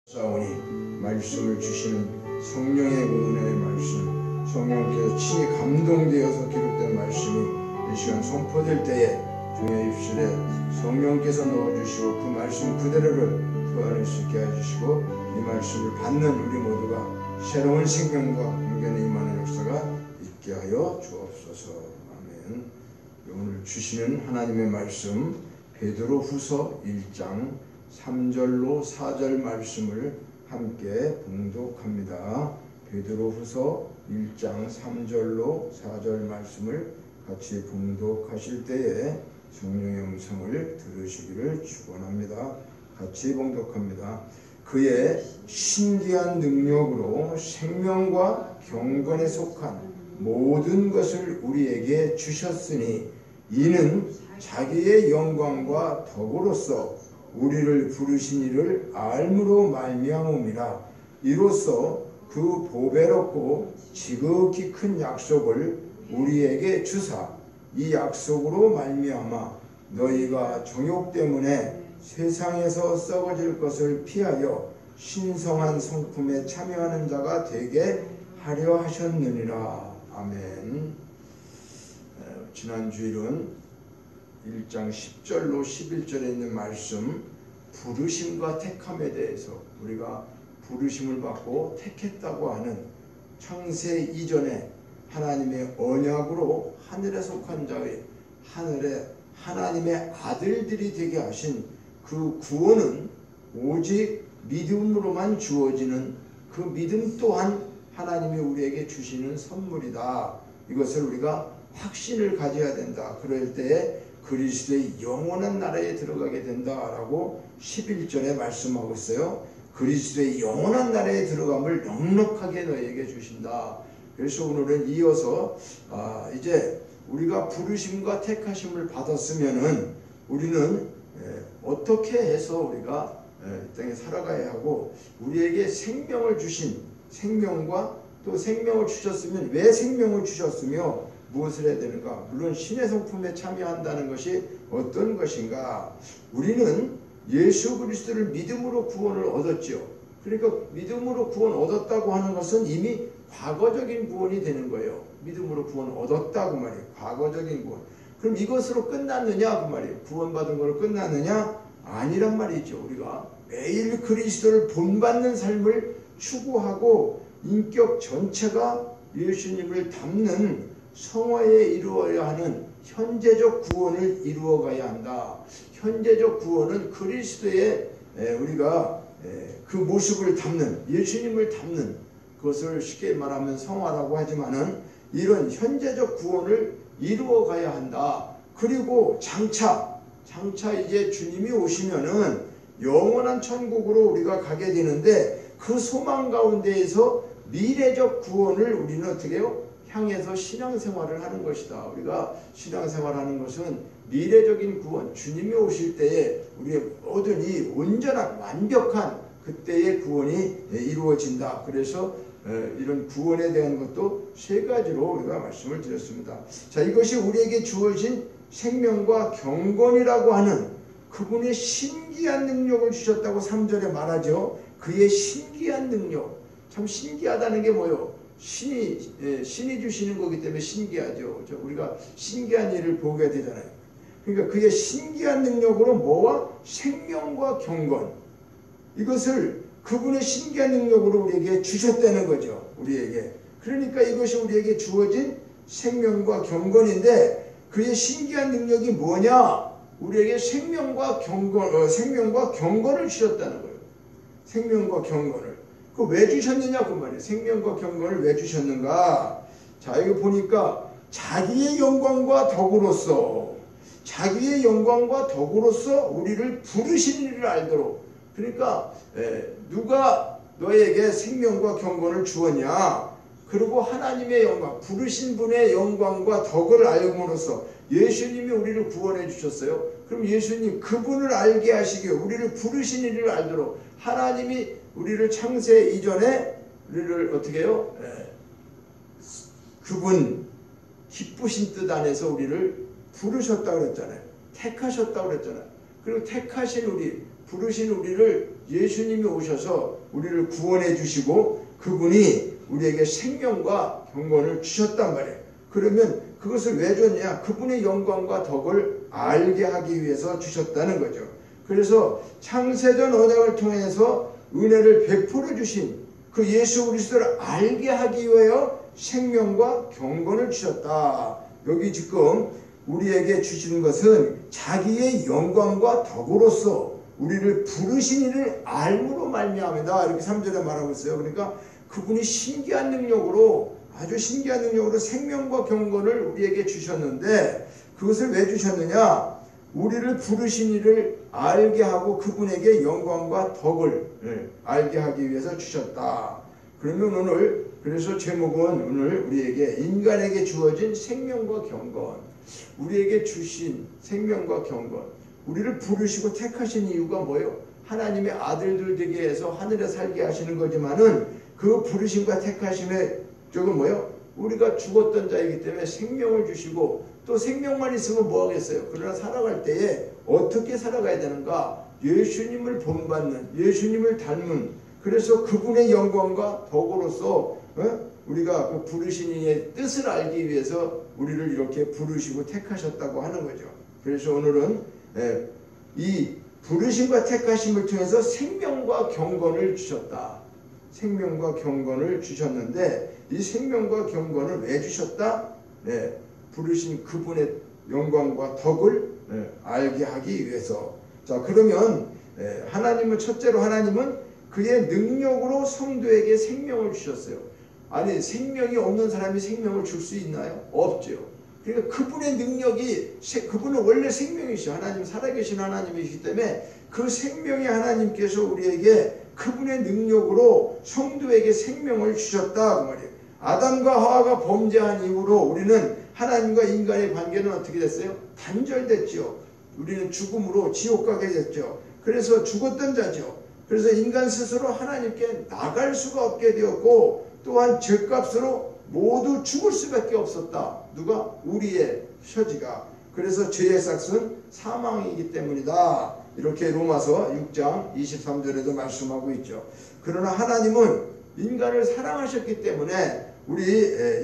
싸우니 말씀을 주시는 성령의 은혜의 말씀, 성령께서 친히 감동되어서 기록된 말씀이 이 시간 선포될 때에 주의 입술에 성령께서 넣어주시고 그 말씀 그대로를 표현할 수 있게 해주시고 이 말씀을 받는 우리 모두가 새로운 생명과 공견에 임하는 역사가 있게 하여 주옵소서. 아멘. 오늘 주시는 하나님의 말씀 베드로후서 1장 3절로 4절 말씀을 함께 봉독합니다. 베드로후서 1장 3절로 4절 말씀을 같이 봉독하실 때에 성령의 음성을 들으시기를 축원합니다. 같이 봉독합니다. 그의 신기한 능력으로 생명과 경건에 속한 모든 것을 우리에게 주셨으니 이는 자기의 영광과 덕으로서 우리를 부르신 이를 알므로 말미암음이라. 이로써 그 보배롭고 지극히 큰 약속을 우리에게 주사 이 약속으로 말미암아 너희가 정욕 때문에 세상에서 썩어질 것을 피하여 신성한 성품에 참여하는 자가 되게 하려 하셨느니라. 아멘. 지난 주일은 1장 10절로 11절에 있는 말씀 부르심과 택함에 대해서 우리가 부르심을 받고 택했다고 하는 창세 이전에 하나님의 언약으로 하늘에 속한 자의 하늘에 하나님의 아들들이 되게 하신 그 구원은 오직 믿음으로만 주어지는 그 믿음 또한 하나님이 우리에게 주시는 선물이다. 이것을 우리가 확신을 가져야 된다. 그럴 때에 그리스도의 영원한 나라에 들어가게 된다라고 11절에 말씀하고 있어요. 그리스도의 영원한 나라에 들어감을 넉넉하게 너희에게 주신다. 그래서 오늘은 이어서 이제 우리가 부르심과 택하심을 받았으면은 우리는 어떻게 해서 우리가 이 땅에 살아가야 하고 우리에게 생명을 주신 생명과 또 생명을 주셨으면 왜 생명을 주셨으며 무엇을 해야 되는가? 물론 신의 성품에 참여한다는 것이 어떤 것인가? 우리는 예수 그리스도를 믿음으로 구원을 얻었죠. 그러니까 믿음으로 구원 얻었다고 하는 것은 이미 과거적인 구원이 되는 거예요. 믿음으로 구원 얻었다고 말이에요. 과거적인 구원. 그럼 이것으로 끝났느냐? 그 말이에요. 구원받은 걸로 끝났느냐? 아니란 말이죠. 우리가 매일 그리스도를 본받는 삶을 추구하고 인격 전체가 예수님을 닮는 성화에 이루어야 하는 현재적 구원을 이루어가야 한다. 현재적 구원은 그리스도의 우리가 그 모습을 담는 예수님을 담는 그것을 쉽게 말하면 성화라고 하지만은 이런 현재적 구원을 이루어가야 한다. 그리고 장차 이제 주님이 오시면은 영원한 천국으로 우리가 가게 되는데 그 소망 가운데에서 미래적 구원을 우리는 어떻게 해요? 향해서 신앙생활을 하는 것이다. 우리가 신앙생활하는 것은 미래적인 구원, 주님이 오실 때에 우리의 모든 이 온전한 완벽한 그때의 구원이 이루어진다. 그래서 이런 구원에 대한 것도 세 가지로 우리가 말씀을 드렸습니다. 자, 이것이 우리에게 주어진 생명과 경건이라고 하는 그분의 신기한 능력을 주셨다고 3절에 말하죠. 그의 신기한 능력. 참 신기하다는 게 뭐예요? 신이 주시는 거기 때문에 신기하죠. 우리가 신기한 일을 보게 되잖아요. 그러니까 그의 신기한 능력으로 뭐와 생명과 경건 이것을 그분의 신기한 능력으로 우리에게 주셨다는 거죠. 우리에게. 그러니까 이것이 우리에게 주어진 생명과 경건인데 그의 신기한 능력이 뭐냐? 우리에게 생명과 경건을 주셨다는 거예요. 생명과 경건을. 그 왜 주셨느냐 그 말이에요. 생명과 경건을 왜 주셨는가? 자, 여기 보니까 자기의 영광과 덕으로서 우리를 부르신 이를 알도록. 그러니까 누가 너에게 생명과 경건을 주었냐? 그리고 하나님의 영광, 부르신 분의 영광과 덕을 알므로써 예수님이 우리를 구원해 주셨어요. 그럼 예수님 그분을 알게 하시기에 우리를 부르신 이를 알도록 하나님이 우리를 창세 이전에 우리를 어떻게 해요? 그분 기쁘신 뜻 안에서 우리를 부르셨다고 그랬잖아요. 택하셨다고 그랬잖아요. 그리고 택하신 우리 부르신 우리를 예수님이 오셔서 우리를 구원해 주시고 그분이 우리에게 생명과 경건을 주셨단 말이에요. 그러면 그것을 왜 줬냐? 그분의 영광과 덕을 알게 하기 위해서 주셨다는 거죠. 그래서 창세전 언약을 통해서 은혜를 베풀어 주신 그 예수 그리스도를 알게 하기 위하여 생명과 경건을 주셨다. 여기 지금 우리에게 주시는 것은 자기의 영광과 덕으로서 우리를 부르신 이를 알므로 말미암이다. 이렇게 3절에 말하고 있어요. 그러니까 그분이 신기한 능력으로 아주 신기한 능력으로 생명과 경건을 우리에게 주셨는데 그것을 왜 주셨느냐? 우리를 부르신 이를 알게 하고 그분에게 영광과 덕을 알게 하기 위해서 주셨다. 그러면 오늘 그래서 제목은 오늘 우리에게 인간에게 주어진 생명과 경건, 우리에게 주신 생명과 경건, 우리를 부르시고 택하신 이유가 뭐예요? 하나님의 아들들 되게 해서 하늘에 살게 하시는 거지만은 그 부르심과 택하심의 쪽은 뭐예요? 우리가 죽었던 자이기 때문에 생명을 주시고 또 생명만 있으면 뭐 하겠어요? 그러나 살아갈 때에 어떻게 살아가야 되는가? 예수님을 본받는, 예수님을 닮은, 그래서 그분의 영광과 덕으로서 우리가 그 부르신 이의 뜻을 알기 위해서 우리를 이렇게 부르시고 택하셨다고 하는 거죠. 그래서 오늘은 이 부르심과 택하심을 통해서 생명과 경건을 주셨다. 생명과 경건을 주셨는데 이 생명과 경건을 왜 주셨다? 부르신 그분의 영광과 덕을 알게 하기 위해서. 자, 그러면 하나님은 첫째로 하나님은 그의 능력으로 성도에게 생명을 주셨어요. 아니 생명이 없는 사람이 생명을 줄 수 있나요? 없죠. 그러니까 그분의 능력이 그분은 원래 생명이시죠. 하나님 살아계신 하나님이시기 때문에 그 생명의 하나님께서 우리에게 그분의 능력으로 성도에게 생명을 주셨다 그 말이에요. 아담과 하와가 범죄한 이후로 우리는 하나님과 인간의 관계는 어떻게 됐어요? 단절됐죠. 우리는 죽음으로 지옥 가게 됐죠. 그래서 죽었던 자죠. 그래서 인간 스스로 하나님께 나갈 수가 없게 되었고 또한 죄값으로 모두 죽을 수밖에 없었다. 누가? 우리의 처지가. 그래서 죄의 삭은 사망이기 때문이다. 이렇게 로마서 6장 23절에도 말씀하고 있죠. 그러나 하나님은 인간을 사랑하셨기 때문에 우리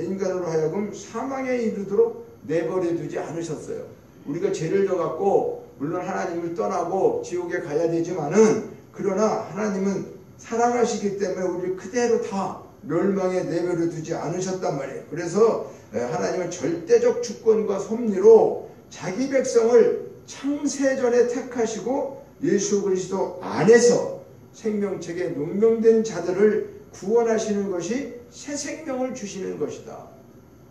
인간으로 하여금 사망에 이르도록 내버려 두지 않으셨어요. 우리가 죄를 져갖고 물론 하나님을 떠나고 지옥에 가야 되지만은 그러나 하나님은 사랑하시기 때문에 우리를 그대로 다 멸망에 내버려 두지 않으셨단 말이에요. 그래서 하나님은 절대적 주권과 섭리로 자기 백성을 창세전에 택하시고 예수 그리스도 안에서 생명책에 농명된 자들을 구원하시는 것이 새 생명을 주시는 것이다.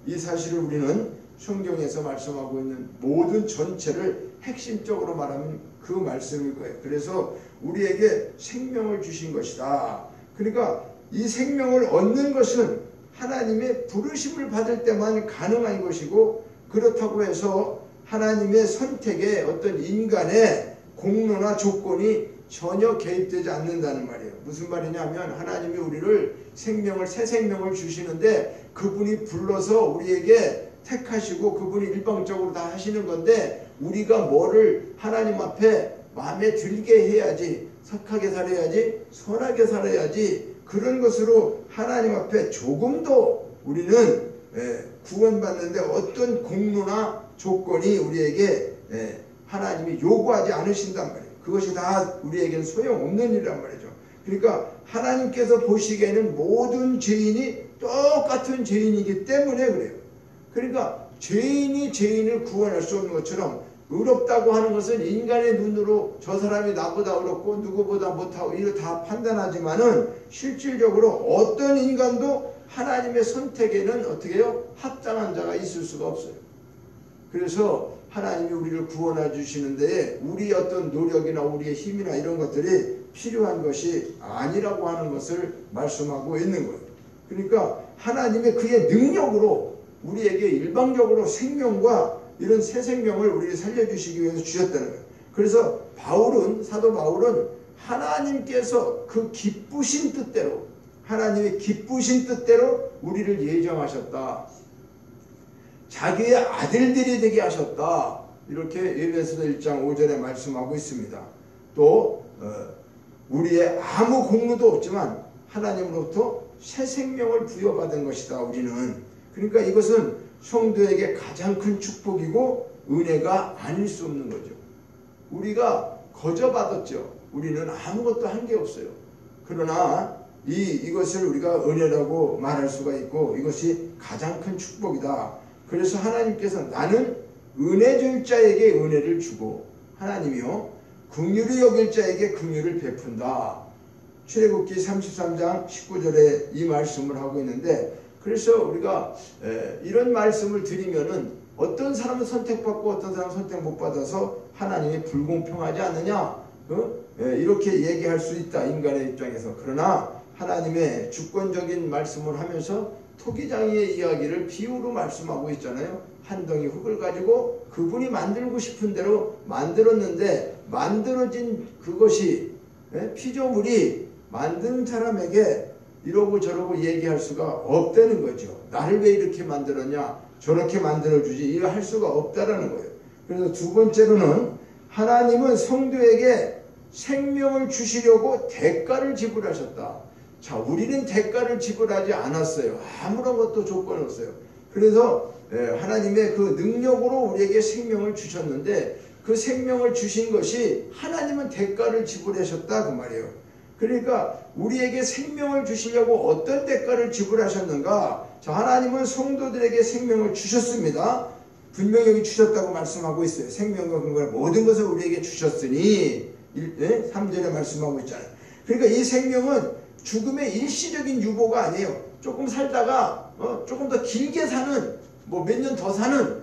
이 사실을 우리는 성경에서 말씀하고 있는 모든 전체를 핵심적으로 말하면 그 말씀일 거예요. 그래서 우리에게 생명을 주신 것이다. 그러니까 이 생명을 얻는 것은 하나님의 부르심을 받을 때만 가능한 것이고 그렇다고 해서 하나님의 선택에 어떤 인간의 공로나 조건이 전혀 개입되지 않는다는 말이에요. 무슨 말이냐면 하나님이 우리를 생명을 새 생명을 주시는데 그분이 불러서 우리에게 택하시고 그분이 일방적으로 다 하시는 건데 우리가 뭐를 하나님 앞에 마음에 들게 해야지, 착하게 살아야지, 선하게 살아야지, 그런 것으로 하나님 앞에 조금도 우리는 구원받는데 어떤 공로나 조건이 우리에게 하나님이 요구하지 않으신단 말이에요. 그것이 다 우리에게는 소용없는 일이란 말이죠. 그러니까 하나님께서 보시기에는 모든 죄인이 똑같은 죄인이기 때문에 그래요. 그러니까 죄인이 죄인을 구원할 수 없는 것처럼 의롭다고 하는 것은 인간의 눈으로 저 사람이 나보다 의롭고 누구보다 못하고 이거 다 판단하지만은 실질적으로 어떤 인간도 하나님의 선택에는 어떻게 해요? 합당한 자가 있을 수가 없어요. 그래서 하나님이 우리를 구원해 주시는데 우리의 어떤 노력이나 우리의 힘이나 이런 것들이 필요한 것이 아니라고 하는 것을 말씀하고 있는 거예요. 그러니까 하나님의 그의 능력으로 우리에게 일방적으로 생명과 이런 새 생명을 우리를 살려주시기 위해서 주셨다는 거예요. 그래서 사도 바울은 하나님께서 그 기쁘신 뜻대로 하나님의 기쁘신 뜻대로 우리를 예정하셨다. 자기의 아들들이 되게 하셨다. 이렇게 에베소서 1장 5절에 말씀하고 있습니다. 또 우리의 아무 공로도 없지만 하나님으로부터 새 생명을 부여받은 것이다. 우리는. 그러니까 이것은 성도에게 가장 큰 축복이고 은혜가 아닐 수 없는 거죠. 우리가 거저 받았죠. 우리는 아무것도 한 게 없어요. 그러나 이것을 우리가 은혜라고 말할 수가 있고 이것이 가장 큰 축복이다. 그래서 하나님께서 나는 은혜 줄 자에게 은혜를 주고 하나님이요 긍휼히 여길 자에게 긍휼을 베푼다. 출애굽기 33장 19절에 이 말씀을 하고 있는데, 그래서 우리가 이런 말씀을 드리면은 어떤 사람은 선택받고 어떤 사람은 선택 못 받아서 하나님이 불공평하지 않느냐 이렇게 얘기할 수 있다, 인간의 입장에서. 그러나 하나님의 주권적인 말씀을 하면서 토기장이의 이야기를 비유로 말씀하고 있잖아요. 한 덩이 흙을 가지고 그분이 만들고 싶은 대로 만들었는데 만들어진 그것이 피조물이 만든 사람에게 이러고 저러고 얘기할 수가 없다는 거죠. 나를 왜 이렇게 만들었냐, 저렇게 만들어주지, 이거 할 수가 없다라는 거예요. 그래서 두 번째로는 하나님은 성도에게 생명을 주시려고 대가를 지불하셨다. 자, 우리는 대가를 지불하지 않았어요. 아무런 것도 조건 없어요. 그래서 하나님의 그 능력으로 우리에게 생명을 주셨는데 그 생명을 주신 것이 하나님은 대가를 지불하셨다 그 말이에요. 그러니까 우리에게 생명을 주시려고 어떤 대가를 지불하셨는가? 자, 하나님은 성도들에게 생명을 주셨습니다. 분명히 여기 주셨다고 말씀하고 있어요. 생명과 근거의 모든 것을 우리에게 주셨으니 3절에 말씀하고 있잖아요. 그러니까 이 생명은 죽음의 일시적인 유보가 아니에요. 조금 살다가 조금 더 길게 사는, 뭐 몇 년 더 사는,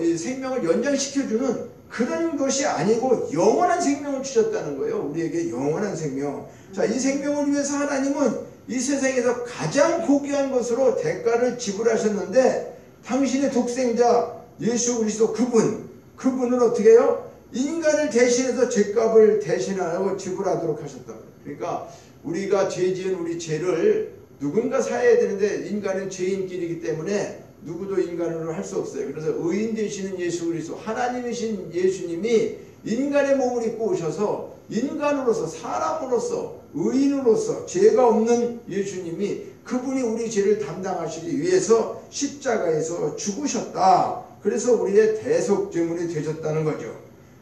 이 생명을 연장시켜주는 그런 것이 아니고 영원한 생명을 주셨다는 거예요. 우리에게 영원한 생명. 자, 이 생명을 위해서 하나님은 이 세상에서 가장 고귀한 것으로 대가를 지불하셨는데 당신의 독생자 예수 그리스도 그분은 어떻게 해요? 인간을 대신해서 죄값을 대신하고 지불하도록 하셨다. 그러니까 우리가 죄 지은 우리 죄를 누군가 사야 되는데 인간은 죄인끼리이기 때문에 누구도 인간으로 할 수 없어요. 그래서 의인 되시는 예수 그리스도, 하나님이신 예수님이 인간의 몸을 입고 오셔서 인간으로서, 사람으로서, 의인으로서 죄가 없는 예수님이 그분이 우리 죄를 담당하시기 위해서 십자가에서 죽으셨다. 그래서 우리의 대속죄물이 되셨다는 거죠.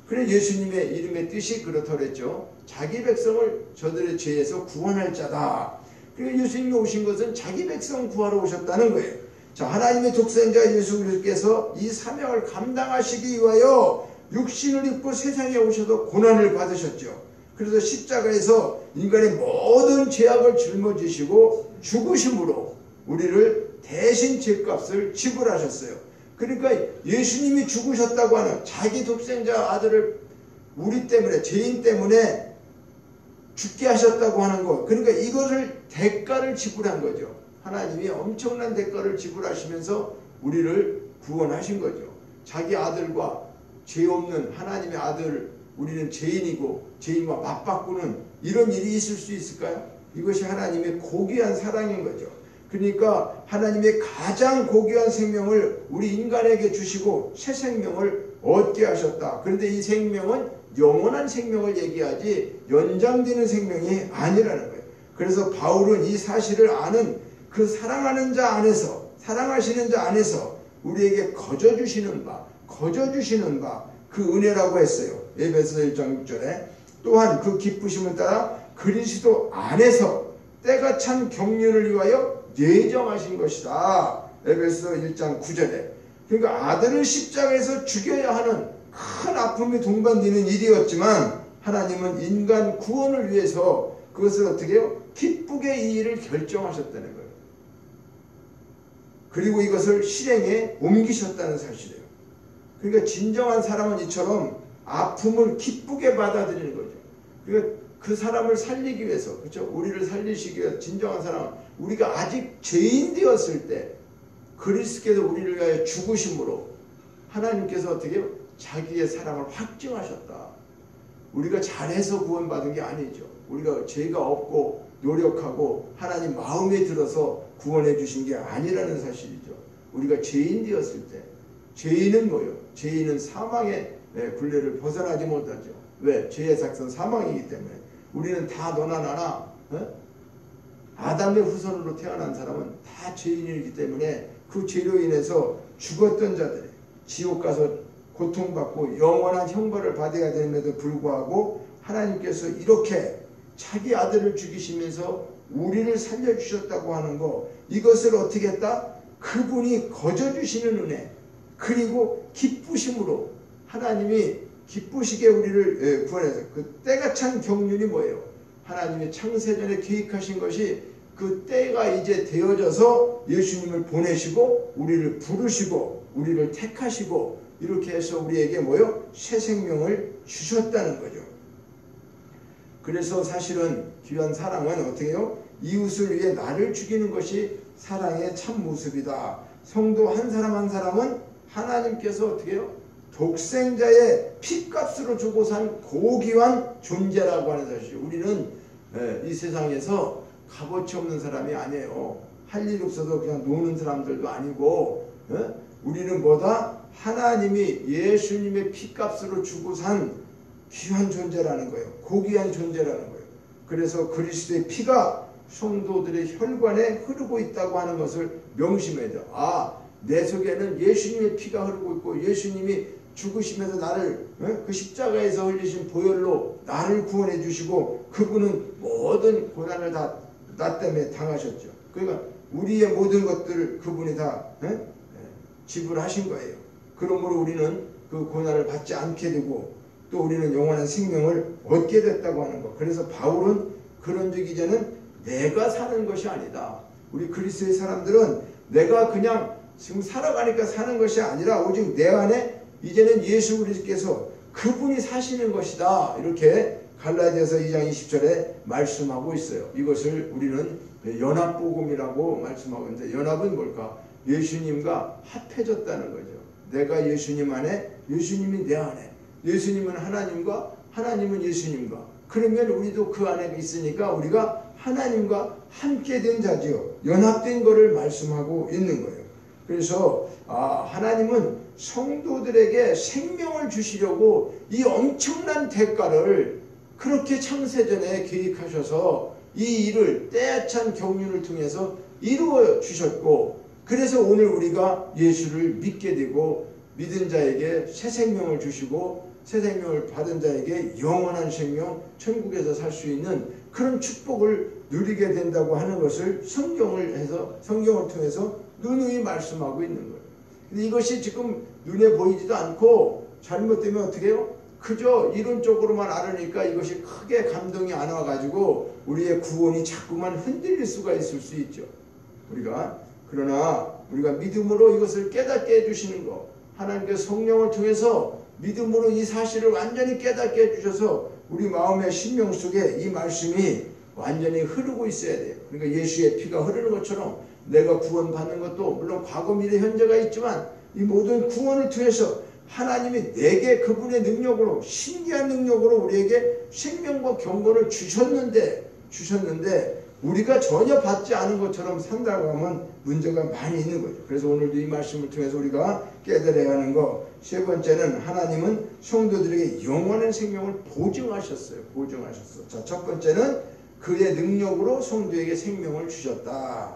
그래 예수님의 이름의 뜻이 그렇다고 그랬죠. 자기 백성을 저들의 죄에서 구원할 자다. 그리고 예수님이 오신 것은 자기 백성 구하러 오셨다는 거예요. 자, 하나님의 독생자 예수 그리스도께서 이 사명을 감당하시기 위하여 육신을 입고 세상에 오셔서 고난을 받으셨죠. 그래서 십자가에서 인간의 모든 죄악을 짊어지시고 죽으심으로 우리를 대신 죄값을 지불하셨어요. 그러니까 예수님이 죽으셨다고 하는 자기 독생자 아들을 우리 때문에, 죄인 때문에 죽게 하셨다고 하는 것, 그러니까 이것을 대가를 지불한 거죠. 하나님이 엄청난 대가를 지불하시면서 우리를 구원하신 거죠. 자기 아들과 죄 없는 하나님의 아들, 우리는 죄인이고 죄인과 맞바꾸는 이런 일이 있을 수 있을까요? 이것이 하나님의 고귀한 사랑인 거죠. 그러니까 하나님의 가장 고귀한 생명을 우리 인간에게 주시고 새 생명을 얻게 하셨다. 그런데 이 생명은 영원한 생명을 얘기하지 연장되는 생명이 아니라는 거예요. 그래서 바울은 이 사실을 아는 그 사랑하는 자 안에서, 사랑하시는 자 안에서 우리에게 거저주시는 바 그 은혜라고 했어요. 에베소 1장 6절에 또한 그 기쁘심을 따라 그리스도 안에서 때가 찬 경륜을 위하여 예정하신 것이다. 에베소 1장 9절에. 그러니까 아들을 십자가에서 죽여야 하는 큰 아픔이 동반되는 일이었지만 하나님은 인간 구원을 위해서 그것을 어떻게 해요? 기쁘게 이 일을 결정하셨다는 거예요. 그리고 이것을 실행에 옮기셨다는 사실이에요. 그러니까 진정한 사람은 이처럼 아픔을 기쁘게 받아들이는 거죠. 그러니까 그 사람을 살리기 위해서, 그렇죠? 우리를 살리시기 위해서 진정한 사람은 우리가 아직 죄인 되었을 때 그리스도께서 우리를 위하여 죽으심으로 하나님께서 어떻게 해요? 자기의 사랑을 확증하셨다. 우리가 잘해서 구원받은 게 아니죠. 우리가 죄가 없고 노력하고 하나님 마음에 들어서 구원해 주신 게 아니라는 사실이죠. 우리가 죄인 되었을 때, 죄인은 뭐예요? 죄인은 사망의 굴레를 벗어나지 못하죠. 왜? 죄의 삭선 사망이기 때문에. 우리는 다 너나 나나 아담의 후손으로 태어난 사람은 다 죄인이기 때문에 그 죄로 인해서 죽었던 자들이 지옥 가서 고통받고 영원한 형벌을 받아야 됨에도 불구하고 하나님께서 이렇게 자기 아들을 죽이시면서 우리를 살려주셨다고 하는 거, 이것을 어떻게 했다? 그분이 거저주시는 은혜, 그리고 기쁘심으로 하나님이 기쁘시게 우리를 구원해서, 그 때가 찬 경륜이 뭐예요? 하나님이 창세전에 계획하신 것이 그 때가 이제 되어져서 예수님을 보내시고 우리를 부르시고 우리를 택하시고 이렇게 해서 우리에게 뭐요? 새 생명을 주셨다는 거죠. 그래서 사실은 귀한 사랑은 어떻게 해요? 이웃을 위해 나를 죽이는 것이 사랑의 참 모습이다. 성도 한 사람 한 사람은 하나님께서 어떻게 해요? 독생자의 피값으로 주고 산 고귀한 존재라고 하는 사실이죠. 우리는 이 세상에서 값어치 없는 사람이 아니에요. 할 일 없어서 그냥 노는 사람들도 아니고, 우리는 뭐다? 하나님이 예수님의 피값으로 주고 산 귀한 존재라는 거예요. 고귀한 존재라는 거예요. 그래서 그리스도의 피가 성도들의 혈관에 흐르고 있다고 하는 것을 명심해야 돼요. 아, 내 속에는 예수님의 피가 흐르고 있고 예수님이 죽으시면서 나를 그 십자가에서 흘리신 보혈로 나를 구원해 주시고 그분은 모든 고난을 다 나 때문에 당하셨죠. 그러니까 우리의 모든 것들을 그분이 다 지불하신 거예요. 그러므로 우리는 그 고난을 받지 않게 되고 또 우리는 영원한 생명을 얻게 됐다고 하는 것. 그래서 바울은 그런 적 이제는 내가 사는 것이 아니다. 우리 그리스도의 사람들은 내가 그냥 지금 살아가니까 사는 것이 아니라 오직 내 안에 이제는 예수 그리스도께서 그분이 사시는 것이다. 이렇게 갈라디아서 2장 20절에 말씀하고 있어요. 이것을 우리는 연합복음이라고 말씀하고 있는데, 연합은 뭘까? 예수님과 합해졌다는 거죠. 내가 예수님 안에, 예수님이 내 안에, 예수님은 하나님과 하나님은 예수님과, 그러면 우리도 그 안에 있으니까 우리가 하나님과 함께 된 자지요. 연합된 것을 말씀하고 있는 거예요. 그래서 하나님은 성도들에게 생명을 주시려고 이 엄청난 대가를 그렇게 창세전에 계획하셔서 이 일을 때야찬 경륜을 통해서 이루어 주셨고, 그래서 오늘 우리가 예수를 믿게 되고 믿은 자에게 새 생명을 주시고 새 생명을 받은 자에게 영원한 생명, 천국에서 살 수 있는 그런 축복을 누리게 된다고 하는 것을 성경을 통해서 누누이 말씀하고 있는 거예요. 근데 이것이 지금 눈에 보이지도 않고 잘못되면 어떻게 해요? 그저 이론적으로만 알으니까 이것이 크게 감동이 안 와가지고 우리의 구원이 자꾸만 흔들릴 수가 있을 수 있죠. 그러나 우리가 믿음으로 이것을 깨닫게 해주시는 것, 하나님께서 성령을 통해서 믿음으로 이 사실을 완전히 깨닫게 해주셔서 우리 마음의 심령 속에 이 말씀이 완전히 흐르고 있어야 돼요. 그러니까 예수의 피가 흐르는 것처럼 내가 구원받는 것도 물론 과거, 미래, 현재가 있지만 이 모든 구원을 통해서 하나님이 내게 그분의 능력으로, 신기한 능력으로 우리에게 생명과 경건을 주셨는데 우리가 전혀 받지 않은 것처럼 산다고 하면 문제가 많이 있는 거죠. 그래서 오늘도 이 말씀을 통해서 우리가 깨달아야 하는 거, 세 번째는 하나님은 성도들에게 영원한 생명을 보증하셨어요. 자, 첫 번째는 그의 능력으로 성도에게 생명을 주셨다.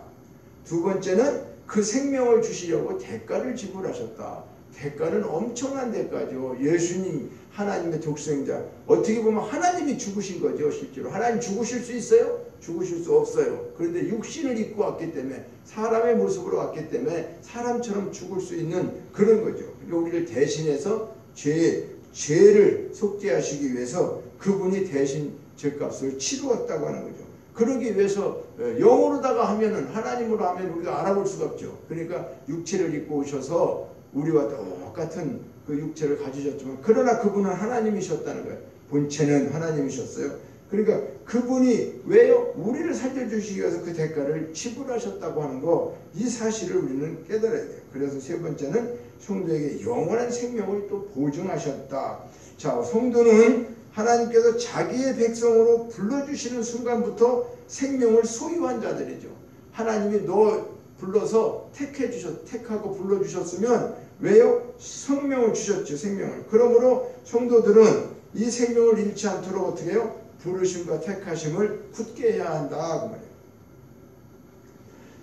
두 번째는 그 생명을 주시려고 대가를 지불하셨다. 대가는 엄청난 대가죠. 예수님, 하나님의 독생자. 어떻게 보면 하나님이 죽으신 거죠. 실제로 하나님 죽으실 수 있어요? 죽으실 수 없어요. 그런데 육신을 입고 왔기 때문에, 사람의 모습으로 왔기 때문에 사람처럼 죽을 수 있는 그런 거죠. 그러니까 우리를 대신해서 죄를 속죄하시기 위해서 그분이 대신 죄값을 치루었다고 하는 거죠. 그러기 위해서 영으로다가 하면은, 하나님으로 하면 우리가 알아볼 수가 없죠. 그러니까 육체를 입고 오셔서 우리와 똑같은 그 육체를 가지셨지만, 그러나 그분은 하나님이셨다는 거예요. 본체는 하나님이셨어요. 그러니까 그분이 왜요? 우리를 살려주시기 위해서 그 대가를 지불하셨다고 하는 거, 이 사실을 우리는 깨달아야 돼요. 그래서 세 번째는 성도에게 영원한 생명을 또 보증하셨다. 자, 성도는 하나님께서 자기의 백성으로 불러주시는 순간부터 생명을 소유한 자들이죠. 하나님이 너 불러서 택하고 불러주셨으면 왜요? 생명을 주셨죠. 생명을. 그러므로 성도들은 이 생명을 잃지 않도록 어떻게 해요? 부르심과 택하심을 굳게 해야 한다 그 말이에요.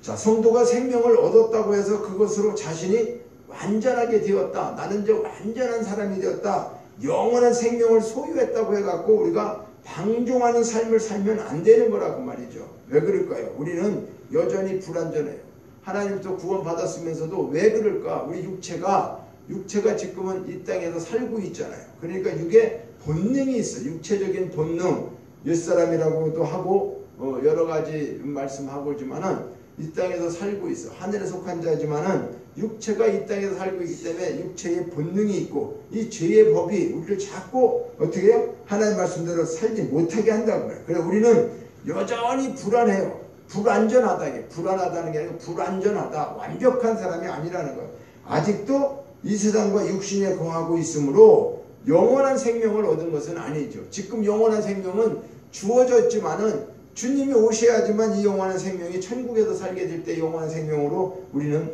자, 성도가 생명을 얻었다고 해서 그것으로 자신이 완전하게 되었다, 나는 이제 완전한 사람이 되었다, 영원한 생명을 소유했다고 해갖고 우리가 방종하는 삶을 살면 안 되는 거라고 말이죠. 왜 그럴까요? 우리는 여전히 불완전해요. 하나님부터 구원받았으면서도 왜 그럴까? 우리 육체가 지금은 이 땅에서 살고 있잖아요. 그러니까 육에 본능이 있어요. 육체적인 본능, 옛사람이라고도 하고 여러 가지 말씀하고 있지만은 이 땅에서 살고 있어. 하늘에 속한 자지만은 육체가 이 땅에서 살고 있기 때문에 육체의 본능이 있고 이 죄의 법이 우리를 자꾸 어떻게 해요? 하나님 말씀대로 살지 못하게 한다고 해요. 그래서 우리는 여전히 불안해요. 불완전하다. 불안하다는 게 아니고 불완전하다. 완벽한 사람이 아니라는 거예요. 아직도 이 세상과 육신에 거하고 있으므로 영원한 생명을 얻은 것은 아니죠. 지금 영원한 생명은 주어졌지만은 주님이 오셔야지만 이 영원한 생명이 천국에서 살게 될 때 영원한 생명으로 우리는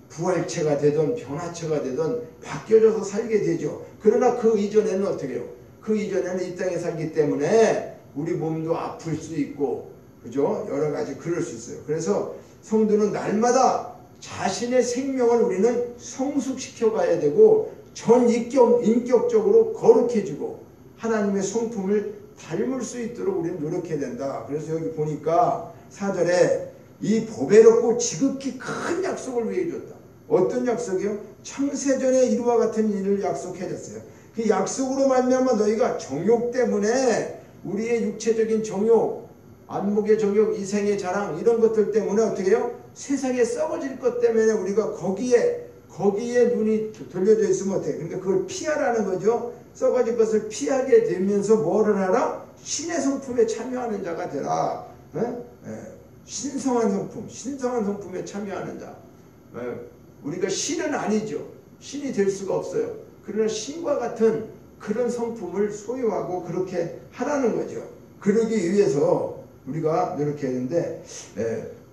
부활체가 되든 변화체가 되든 바뀌어져서 살게 되죠. 그러나 그 이전에는 어떻게 해요? 그 이전에는 이 땅에 살기 때문에 우리 몸도 아플 수 있고, 그죠? 여러 가지 그럴 수 있어요. 그래서 성도는 날마다 자신의 생명을 우리는 성숙시켜 가야 되고 전 인격적으로 거룩해지고 하나님의 성품을 닮을 수 있도록 우리는 노력해야 된다. 그래서 여기 보니까 4절에 이 보배롭고 지극히 큰 약속을 왜 해줬다. 어떤 약속이요? 창세전에 이루와 같은 일을 약속해줬어요. 그 약속으로 말미암아 너희가 정욕 때문에 우리의 육체적인 정욕, 안목의 정욕, 이생의 자랑 이런 것들 때문에 어떻게 해요? 세상에 썩어질 것 때문에 우리가 거기에 눈이 돌려져 있으면 어떻게 해요? 그러니까 그걸 피하라는 거죠. 썩어질 것을 피하게 되면서 뭐를 하라? 신의 성품에 참여하는 자가 되라. 신성한 성품에 참여하는 자. 우리가 신은 아니죠. 신이 될 수가 없어요. 그러나 신과 같은 그런 성품을 소유하고 그렇게 하라는 거죠. 그러기 위해서 우리가 노력해야 되는데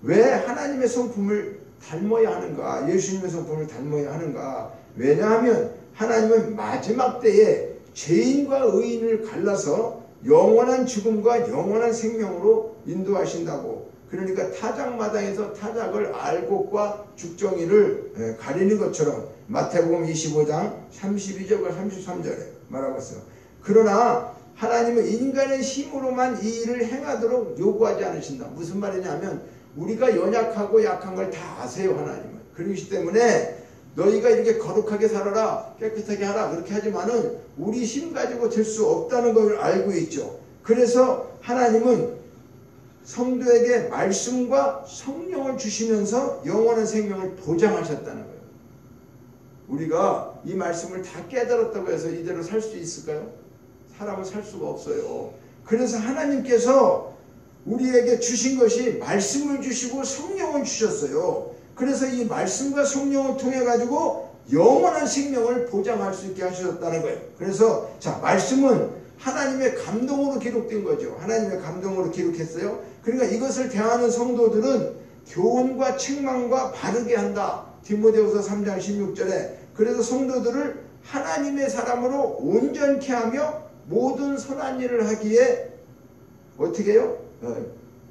왜 하나님의 성품을 닮아야 하는가? 예수님의 성품을 닮아야 하는가? 왜냐하면 하나님은 마지막 때에 죄인과 의인을 갈라서 영원한 죽음과 영원한 생명으로 인도하신다고. 그러니까 타작마당에서 타작을 알 곳과 죽정이를 가리는 것처럼 마태복음 25장 32절과 33절에 말하고 있어요. 그러나 하나님은 인간의 힘으로만 이 일을 행하도록 요구하지 않으신다. 무슨 말이냐면 우리가 연약하고 약한 걸 다 아세요. 하나님은. 그러기 때문에 너희가 이렇게 거룩하게 살아라, 깨끗하게 하라 그렇게 하지만은 우리 힘 가지고 될 수 없다는 걸 알고 있죠. 그래서 하나님은 성도에게 말씀과 성령을 주시면서 영원한 생명을 보장하셨다는 거예요. 우리가 이 말씀을 다 깨달았다고 해서 이대로 살 수 있을까요? 사람은 살 수가 없어요. 그래서 하나님께서 우리에게 주신 것이 말씀을 주시고 성령을 주셨어요. 그래서 이 말씀과 성령을 통해 가지고 영원한 생명을 보장할 수 있게 하셨다는 거예요. 그래서 자, 말씀은 하나님의 감동으로 기록된 거죠. 하나님의 감동으로 기록했어요. 그러니까 이것을 대하는 성도들은 교훈과 책망과 바르게 한다. 디모데후서 3장 16절에 그래서 성도들을 하나님의 사람으로 온전케 하며 모든 선한 일을 하기에 어떻게 해요?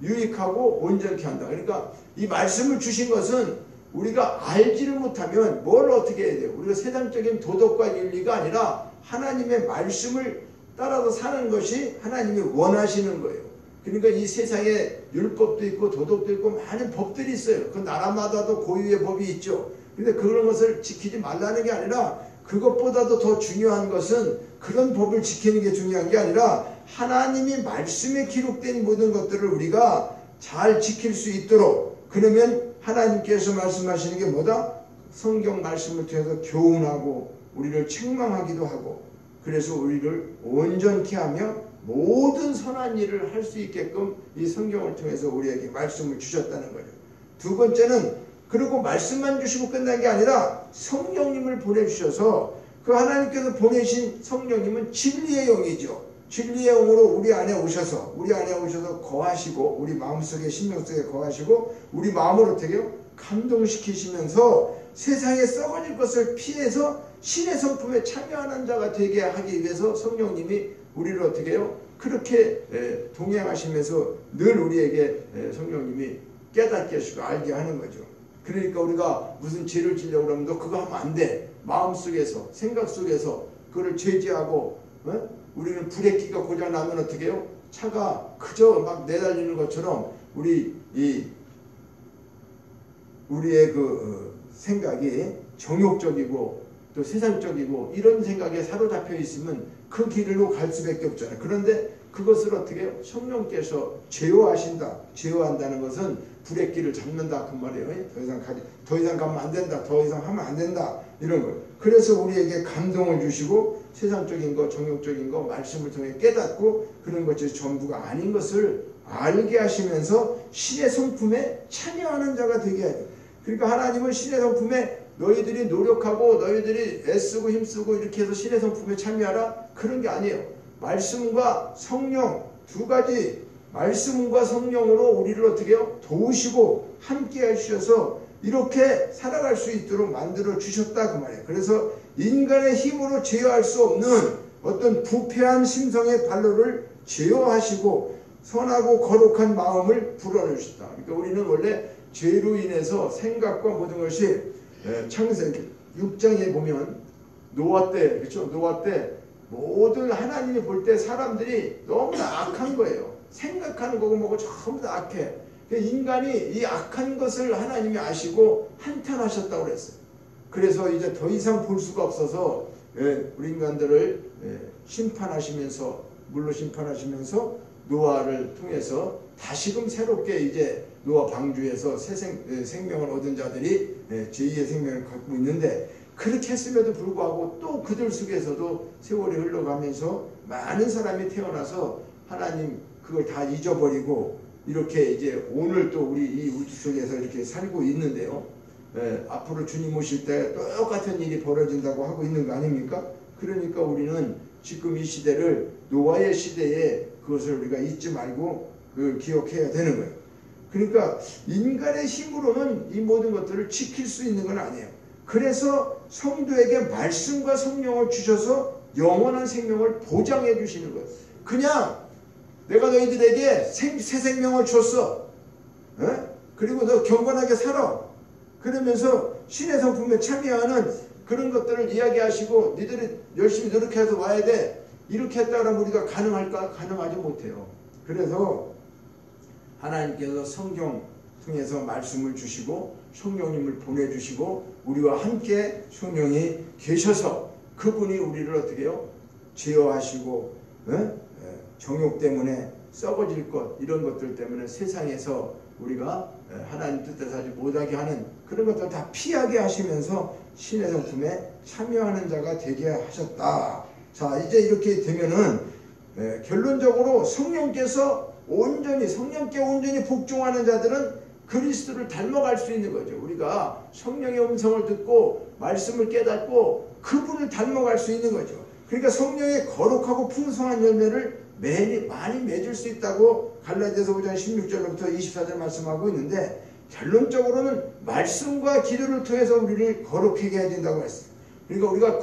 유익하고 온전케 한다. 그러니까 이 말씀을 주신 것은 우리가 알지를 못하면 뭘 어떻게 해야 돼요? 우리가 세상적인 도덕과 윤리가 아니라 하나님의 말씀을 따라서 사는 것이 하나님이 원하시는 거예요. 그러니까 이 세상에 율법도 있고 도덕도 있고 많은 법들이 있어요. 그 나라마다도 고유의 법이 있죠. 근데 그런 것을 지키지 말라는 게 아니라 그것보다도 더 중요한 것은 그런 법을 지키는 게 중요한 게 아니라 하나님이 말씀에 기록된 모든 것들을 우리가 잘 지킬 수 있도록 그러면 하나님께서 말씀하시는 게 뭐다? 성경 말씀을 통해서 교훈하고 우리를 책망하기도 하고 그래서 우리를 온전케 하며 모든 선한 일을 할 수 있게끔 이 성경을 통해서 우리에게 말씀을 주셨다는 거죠. 두 번째는 그리고 말씀만 주시고 끝난 게 아니라 성령님을 보내주셔서 그 하나님께서 보내신 성령님은 진리의 영이죠. 진리의 영으로 우리 안에 오셔서 거하시고 우리 마음속에 심령 속에 거하시고 우리 마음을 어떻게 해요? 감동시키시면서 세상에 썩어질 것을 피해서 신의 성품에 참여하는 자가 되게 하기 위해서 성령님이 우리를 어떻게 해요? 그렇게 동행하시면서 늘 우리에게 성령님이 깨닫게 하시고 알게 하는 거죠. 그러니까 우리가 무슨 죄를 지려고 그러면 너 그거 하면 안 돼. 마음속에서 생각 속에서 그거를 제지하고 우리는 브레이크가 고장 나면 어떻게 해요? 차가 그저 막 내달리는 것처럼 우리의 그 생각이 정욕적이고 또 세상적이고 이런 생각에 사로잡혀 있으면 그 길로 갈 수밖에 없잖아요. 그런데 그것을 어떻게 해요? 성령께서 제어하신다. 제어한다는 것은 브레이크를 잡는다 그 말이에요. 더 이상 가면 안 된다. 더 이상 하면 안 된다. 이런 거. 그래서 우리에게 감동을 주시고 세상적인 거, 정욕적인 거 말씀을 통해 깨닫고 그런 것이 전부가 아닌 것을 알게 하시면서 신의 성품에 참여하는 자가 되게 해요. 그러니까 하나님은 신의 성품에 너희들이 노력하고 너희들이 애쓰고 힘쓰고 이렇게 해서 신의 성품에 참여하라? 그런 게 아니에요. 말씀과 성령 두 가지, 말씀과 성령으로 우리를 어떻게 해요? 도우시고 함께 하셔서 이렇게 살아갈 수 있도록 만들어 주셨다 그 말이에요. 그래서 인간의 힘으로 제어할 수 없는 어떤 부패한 심성의 발로를 제어하시고 선하고 거룩한 마음을 불어넣으셨다. 그러니까 우리는 원래 죄로 인해서 생각과 모든 것이 창세기 6장에 보면 노아 때, 그렇죠? 노아 때 모든 하나님이 볼 때 사람들이 너무나 악한 거예요. 생각하는 거고 뭐고 전부 다 악해. 인간이 이 악한 것을 하나님이 아시고 한탄하셨다고 그랬어요. 그래서 이제 더 이상 볼 수가 없어서 우리 인간들을 심판하시면서 물로 심판하시면서 노아를 통해서 다시금 새롭게 이제 노아 방주에서 새 생명을 얻은 자들이 제2의 생명을 갖고 있는데 그렇게 했음에도 불구하고 또 그들 속에서도 세월이 흘러가면서 많은 사람이 태어나서 하나님 그걸 다 잊어버리고 이렇게 이제 오늘 또 우리 이 우주 속에서 이렇게 살고 있는데요. 앞으로 주님 오실 때 똑같은 일이 벌어진다고 하고 있는 거 아닙니까? 그러니까 우리는 지금 이 시대를 노아의 시대에 그것을 우리가 잊지 말고 기억해야 되는 거예요. 그러니까 인간의 힘으로는 이 모든 것들을 지킬 수 있는 건 아니에요. 그래서 성도에게 말씀과 성령을 주셔서 영원한 생명을 보장해 주시는 거예요. 그냥 내가 너희들에게 새 생명을 줬어. 그리고 너 경건하게 살아. 그러면서 신의 성품에 참여하는 그런 것들을 이야기하시고 니들이 열심히 노력해서 와야 돼. 이렇게 했다 그러면 우리가 가능할까? 가능하지 못해요. 그래서 하나님께서 성경 통해서 말씀을 주시고 성령님을 보내주시고 우리와 함께 성령이 계셔서 그분이 우리를 어떻게 해요? 제어하시고 정욕 때문에 썩어질 것 이런 것들 때문에 세상에서 우리가 하나님 뜻대로 하지 못하게 하는 그런 것들을 다 피하게 하시면서 신의 성품에 참여하는 자가 되게 하셨다. 자, 이제 이렇게 되면은 결론적으로 성령께서 성령께 온전히 복종하는 자들은 그리스도를 닮아갈 수 있는 거죠. 우리가 성령의 음성을 듣고 말씀을 깨닫고 그분을 닮아갈 수 있는 거죠. 그러니까 성령의 거룩하고 풍성한 열매를 많이 맺을 수 있다고 갈라디아서 5장 16절부터 24절 말씀하고 있는데 결론적으로는 말씀과 기도를 통해서 우리를 거룩하게 해야 된다고 했어요. 그러니까 우리가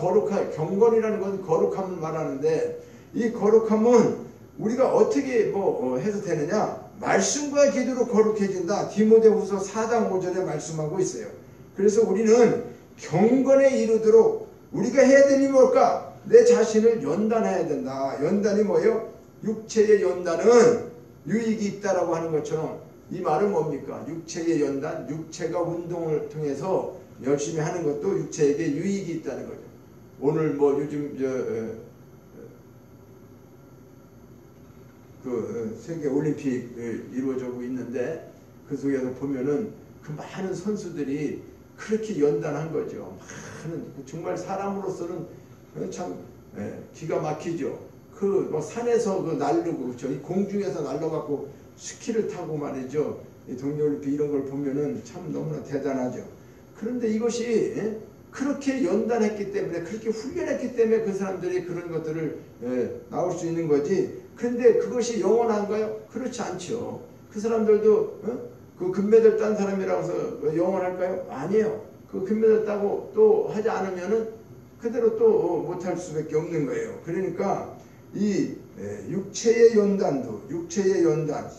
경건이라는 건 거룩함을 말하는데 이 거룩함은 우리가 어떻게 해서 되느냐? 말씀과 기도로 거룩해진다. 디모데후서 4장 5절에 말씀하고 있어요. 그래서 우리는 경건에 이르도록 우리가 해야 되는 게 뭘까? 내 자신을 연단해야 된다. 연단이 뭐예요? 육체의 연단은 유익이 있다라고 하는 것처럼 이 말은 뭡니까? 육체의 연단, 육체가 운동을 통해서 열심히 하는 것도 육체에게 유익이 있다는 거죠. 오늘 요즘 세계 올림픽 이루어지고 있는데 그 속에서 보면은 그 많은 선수들이 그렇게 연단한 거죠. 많은 정말 사람으로서는 참 기가 막히죠. 산에서 날르고 그렇죠. 이 공중에서 날라갖고 스키를 타고 말이죠. 이 동계올림픽 이런 걸 보면은 참 너무나 대단하죠. 그런데 이것이 그렇게 연단했기 때문에 그렇게 훈련했기 때문에 그 사람들이 그런 것들을 나올 수 있는 거지. 그런데 그것이 영원한가요? 그렇지 않죠. 그 사람들도 그 금메달 딴 사람이라고 해서 영원할까요? 아니에요. 그 금메달 따고 또 하지 않으면은 그대로 또 못할 수밖에 없는 거예요. 그러니까 이 육체의 연단도, 육체의 연단,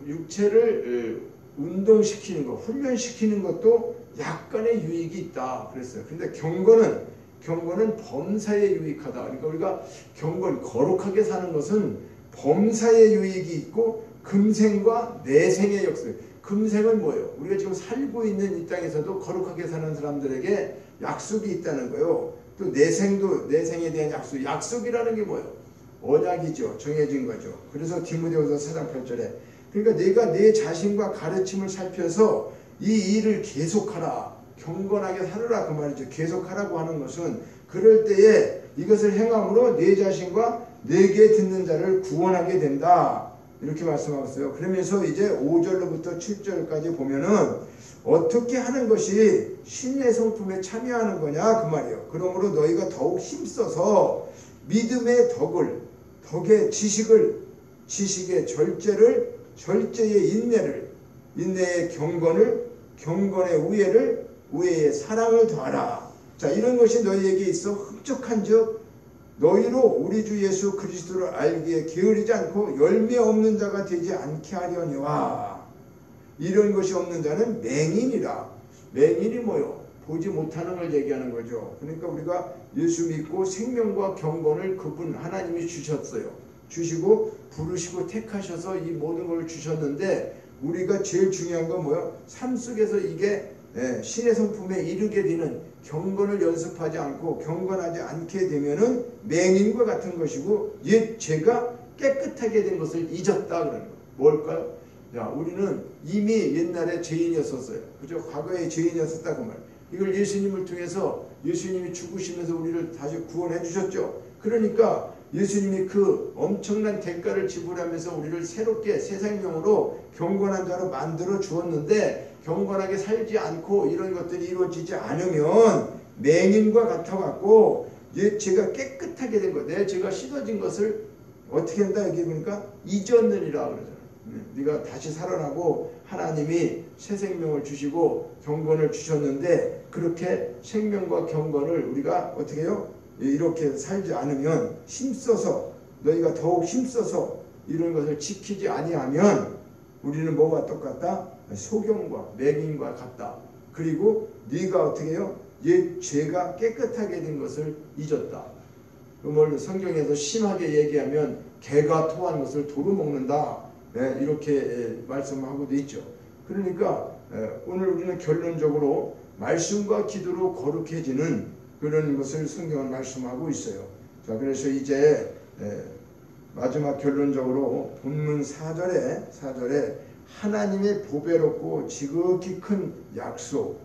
육체를 운동시키는 것, 훈련시키는 것도 약간의 유익이 있다 그랬어요. 근데 경건은 범사에 유익하다. 그러니까 우리가 경건, 거룩하게 사는 것은 범사에 유익이 있고 금생과 내생의 역사. 금생은 뭐예요? 우리가 지금 살고 있는 이 땅에서도 거룩하게 사는 사람들에게 약속이 있다는 거예요. 또 내생도, 내생에 대한 약속. 약속이라는 게 뭐예요? 언약이죠. 정해진 거죠. 그래서 디모데후서 4장 8절에 그러니까 내가 내 자신과 가르침을 살펴서 이 일을 계속하라. 경건하게 살으라 그 말이죠. 계속하라고 하는 것은 그럴 때에 이것을 행함으로 내 자신과 내게 듣는 자를 구원하게 된다. 이렇게 말씀하고 있어요. 그러면서 이제 5절로부터 7절까지 보면은 어떻게 하는 것이 신의 성품에 참여하는 거냐 그 말이에요. 그러므로 너희가 더욱 힘써서 믿음의 덕의 지식의 절제를, 절제의 인내를, 인내의 경건의 우애의 사랑을 더하라. 자, 이런 것이 너희에게 있어 흡족한즉 너희로 우리 주 예수 그리스도를 알기에 게으르지 않고 열매 없는 자가 되지 않게 하려니와. 이런 것이 없는 자는 맹인이라. 맹인이 뭐요? 보지 못하는 걸 얘기하는 거죠. 그러니까 우리가 예수 믿고 생명과 경건을 그분 하나님이 주셨어요. 주시고 부르시고 택하셔서 이 모든 걸 주셨는데 우리가 제일 중요한 건 뭐예요? 삶 속에서 이게 신의 성품에 이르게 되는 경건을 연습하지 않고 경건하지 않게 되면은 맹인과 같은 것이고 옛 죄가 깨끗하게 된 것을 잊었다 그러는 거예요. 뭘까요? 야, 우리는 이미 옛날에 죄인이었었어요. 그죠? 과거에 죄인이었었다 그 말. 이걸 예수님을 통해서 예수님이 죽으시면서 우리를 다시 구원해 주셨죠. 그러니까 예수님이 그 엄청난 대가를 지불하면서 우리를 새롭게 새 생명으로 경건한 자로 만들어 주었는데 경건하게 살지 않고 이런 것들이 이루어지지 않으면 맹인과 같아갖고 옛 죄가 깨끗하게 된 것, 내 죄가 씻어진 것을 어떻게 한다 여기 보니까 잊었느니라 그러잖아요. 네가 다시 살아나고 하나님이 새 생명을 주시고 경건을 주셨는데 그렇게 생명과 경건을 우리가 어떻게 해요? 이렇게 살지 않으면 힘써서 너희가 더욱 힘써서 이런 것을 지키지 아니하면 우리는 뭐가 똑같다? 소경과 맹인과 같다. 그리고 네가 어떻게 해요? 옛 죄가 깨끗하게 된 것을 잊었다. 뭘 성경에서 심하게 얘기하면 개가 토한 것을 도로 먹는다. 이렇게 말씀하고도 있죠. 그러니까 오늘 우리는 결론적으로 말씀과 기도로 거룩해지는 그런 것을 성경은 말씀하고 있어요. 자, 그래서 이제 마지막 결론적으로 본문 4절에 하나님의 보배롭고 지극히 큰 약속,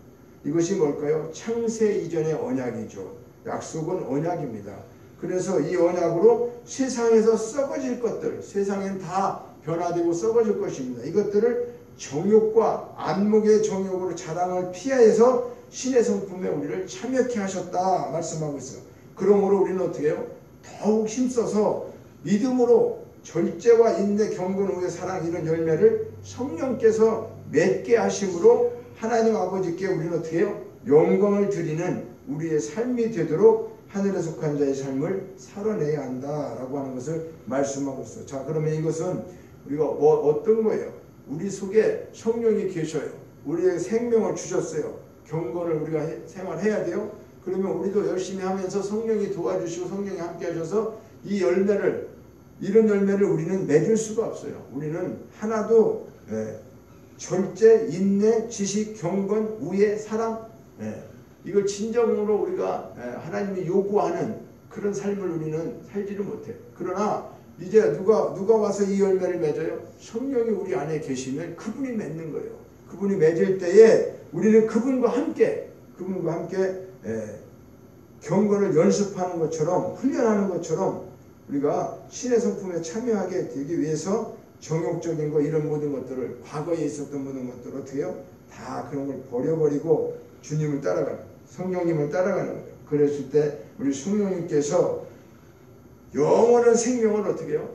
이것이 뭘까요? 창세 이전의 언약이죠. 약속은 언약입니다. 그래서 이 언약으로 세상에서 썩어질 것들, 세상엔 다 변화되고 썩어질 것입니다. 이것들을 정욕과 안목의 정욕으로 자랑을 피하여서 신의 성품에 우리를 참여케 하셨다 말씀하고 있어요. 그러므로 우리는 어떻게 해요? 더욱 힘써서 믿음으로 절제와 인내, 경건, 우애, 사랑 이런 열매를 성령께서 맺게 하심으로 하나님 아버지께 우리는 어떻게 해요? 영광을 드리는 우리의 삶이 되도록 하늘에 속한 자의 삶을 살아내야 한다라고 하는 것을 말씀하고 있어요. 자, 그러면 이것은 우리가 어떤 거예요? 우리 속에 성령이 계셔요. 우리에게 생명을 주셨어요. 경건을 우리가 생활해야 돼요. 그러면 우리도 열심히 하면서 성령이 도와주시고 성령이 함께 하셔서 이 열매를, 이런 열매를 우리는 맺을 수가 없어요. 우리는 하나도 절제, 인내, 지식, 경건, 우애, 사랑, 이걸 진정으로 우리가 하나님이 요구하는 그런 삶을 우리는 살지를 못해요. 그러나 이제 누가 와서 이 열매를 맺어요? 성령이 우리 안에 계시면 그분이 맺는 거예요. 그분이 맺을 때에 우리는 그분과 함께 경건을 연습하는 것처럼, 훈련하는 것처럼 우리가 신의 성품에 참여하게 되기 위해서 정욕적인 거, 이런 모든 것들을, 과거에 있었던 모든 것들을 어떻게 해요? 다 그런 걸 버려버리고 주님을 따라가는, 성령님을 따라가는 거예요. 그랬을 때 우리 성령님께서 영원한 생명을 어떻게 해요?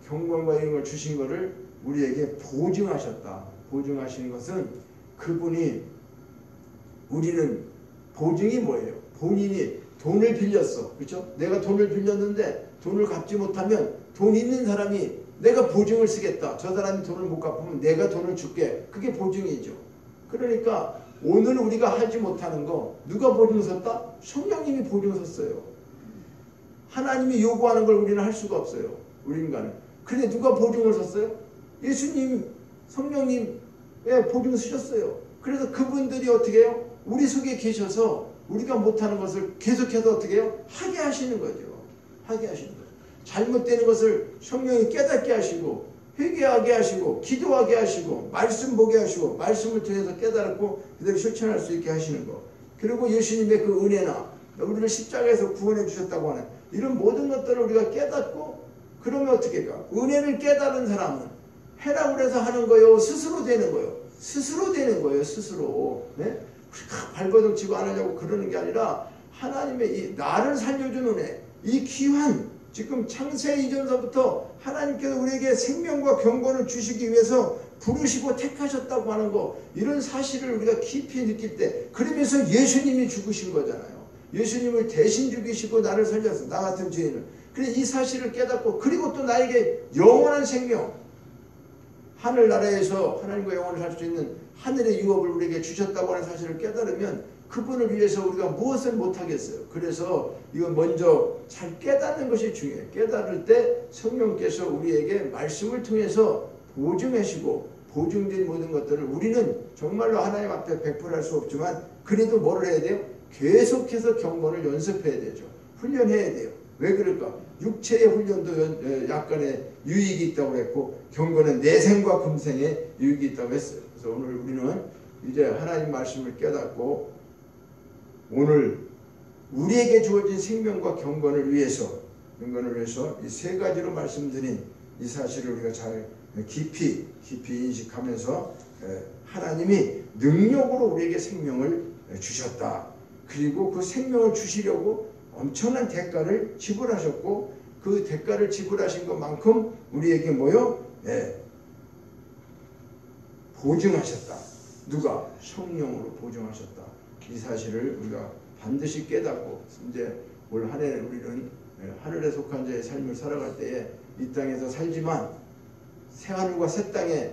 경건과 이런 걸 주신 거를 우리에게 보증하셨다. 보증하시는 것은 그분이 우리는 보증이 뭐예요? 본인이 돈을 빌렸어. 그렇죠? 내가 돈을 빌렸는데 돈을 갚지 못하면 돈 있는 사람이 내가 보증을 쓰겠다. 저 사람이 돈을 못 갚으면 내가 돈을 줄게. 그게 보증이죠. 그러니까 오늘 우리가 하지 못하는 거 누가 보증 섰다? 성령님이 보증 섰어요. 하나님이 요구하는 걸 우리는 할 수가 없어요. 우리 인간은. 근데 누가 보증을 섰어요? 예수님, 성령님의 보증 쓰셨어요. 그래서 그분들이 어떻게 해요? 우리 속에 계셔서 우리가 못하는 것을 계속해서 어떻게 해요? 하게 하시는 거죠. 하게 하시는 거죠. 잘못되는 것을 성령이 깨닫게 하시고 회개하게 하시고 기도하게 하시고 말씀 보게 하시고 말씀을 통해서 깨달았고 그대로 실천할 수 있게 하시는 거. 그리고 예수님의 그 은혜나 우리를 십자가에서 구원해 주셨다고 하는 이런 모든 것들을 우리가 깨닫고 그러면 어떻게 할까? 은혜를 깨달은 사람은 해라고 해서 하는 거요? 스스로 되는 거요? 스스로 되는 거예요. 스스로. 네? 우리가 발버둥 치고 안 하려고 그러는 게 아니라 하나님의 이 나를 살려준 은혜, 이 귀한 지금 창세 이전서부터 하나님께서 우리에게 생명과 경건을 주시기 위해서 부르시고 택하셨다고 하는 거, 이런 사실을 우리가 깊이 느낄 때, 그러면서 예수님이 죽으신 거잖아요. 예수님을 대신 죽이시고 나를 살려서, 나 같은 죄인을. 그래 이 사실을 깨닫고, 그리고 또 나에게 영원한 생명, 하늘나라에서 하나님과 영원을 살 수 있는 하늘의 유업을 우리에게 주셨다고 하는 사실을 깨달으면 그분을 위해서 우리가 무엇을 못하겠어요. 그래서 이건 먼저 잘 깨닫는 것이 중요해요. 깨달을 때 성령께서 우리에게 말씀을 통해서 보증하시고 보증된 모든 것들을 우리는 정말로 하나님 앞에 100% 할 수 없지만 그래도 뭐를 해야 돼요? 계속해서 경건을 연습해야 되죠. 훈련해야 돼요. 왜 그럴까? 육체의 훈련도 약간의 유익이 있다고 했고 경건은 내생과 금생에 유익이 있다고 했어요. 그래서 오늘 우리는 이제 하나님 말씀을 깨닫고 오늘 우리에게 주어진 생명과 경건을 위해서 이 세 가지로 말씀드린 이 사실을 우리가 잘 깊이 인식하면서 하나님이 능력으로 우리에게 생명을 주셨다. 그리고 그 생명을 주시려고 엄청난 대가를 지불하셨고 그 대가를 지불하신 것만큼 우리에게 뭐요? 보증하셨다. 누가? 성령으로 보증하셨다. 이 사실을 우리가 반드시 깨닫고 이제 올 한 해 우리는 하늘에 속한 자의 삶을 살아갈 때에 이 땅에서 살지만 새하늘과 새 땅에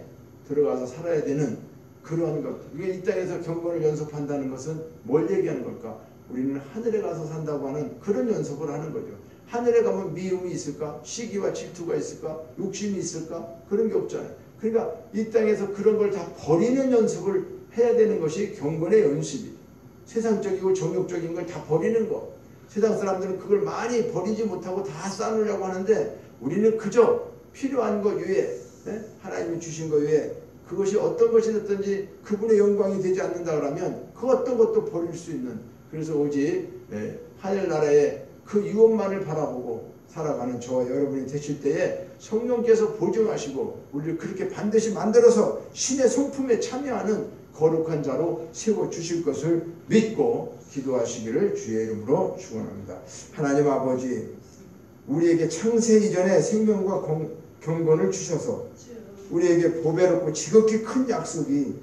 들어가서 살아야 되는 그러한 것. 이게 이 땅에서 경건을 연습한다는 것은 뭘 얘기하는 걸까? 우리는 하늘에 가서 산다고 하는 그런 연습을 하는 거죠. 하늘에 가면 미움이 있을까? 시기와 질투가 있을까? 욕심이 있을까? 그런 게 없잖아요. 그러니까 이 땅에서 그런 걸 다 버리는 연습을 해야 되는 것이 경건의 연습이에요. 세상적이고 정욕적인 걸 다 버리는 거. 세상 사람들은 그걸 많이 버리지 못하고 다 쌓으려고 하는데 우리는 그저 필요한 것 외에 하나님이 주신 것 외에 그것이 어떤 것이 됐든지 그분의 영광이 되지 않는다 그러면 그 어떤 것도 버릴 수 있는, 그래서 오직 하늘나라의 그 유업만을 바라보고 살아가는 저와 여러분이 되실 때에 성령께서 보증하시고 우리를 그렇게 반드시 만들어서 신의 성품에 참여하는 거룩한 자로 세워주실 것을 믿고 기도하시기를 주의 이름으로 축원합니다. 하나님 아버지, 우리에게 창세 이전에 생명과 경건을 주셔서 우리에게 보배롭고 지극히 큰 약속이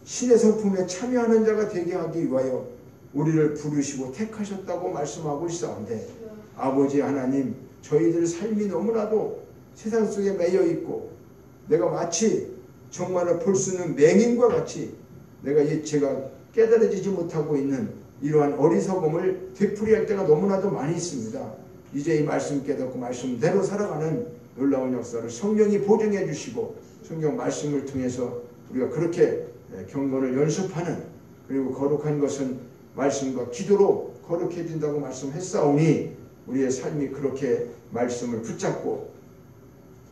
신의 성품에 참여하는 자가 되게 하기 위하여 우리를 부르시고 택하셨다고 말씀하고 있사온데, 아버지 하나님, 저희들 삶이 너무나도 세상 속에 매여 있고 내가 마치 정말로 볼 수 있는 맹인과 같이 제가 깨달아지지 못하고 있는 이러한 어리석음을 되풀이할 때가 너무나도 많이 있습니다. 이제 이 말씀 깨닫고 말씀대로 살아가는 놀라운 역사를 성령이 보증해 주시고 성령 말씀을 통해서 우리가 그렇게 경건을 연습하는, 그리고 거룩한 것은 말씀과 기도로 거룩해진다고 말씀했사오니 우리의 삶이 그렇게 말씀을 붙잡고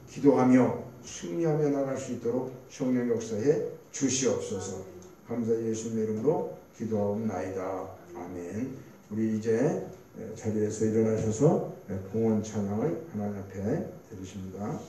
기도하며 승리하며 나갈 수 있도록 성령 역사에 주시옵소서. 감사의 예수님의 이름으로 기도하옵나이다. 아멘. 우리 이제 자리에서 일어나셔서 봉헌 찬양을 하나님 앞에 드리십니다.